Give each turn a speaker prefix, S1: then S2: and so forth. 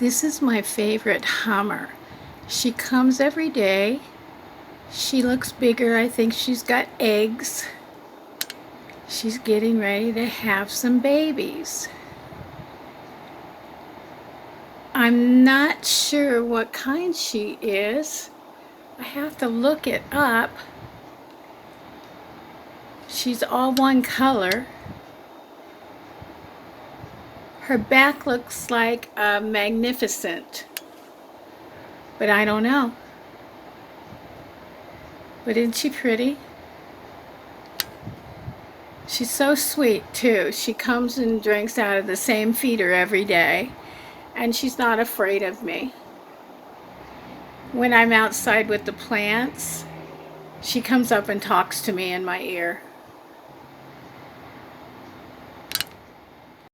S1: This is my favorite hummer. She comes every day. She looks bigger. I think she's got eggs. She's getting ready to have some babies. I'm not sure what kind she is. I have to look it up. She's all one color. Her back looks like a magnificent, but I don't know. But isn't she pretty? She's so sweet too. She comes and drinks out of the same feeder every day, and she's not afraid of me. When I'm outside with the plants, she comes up and talks to me in my ear.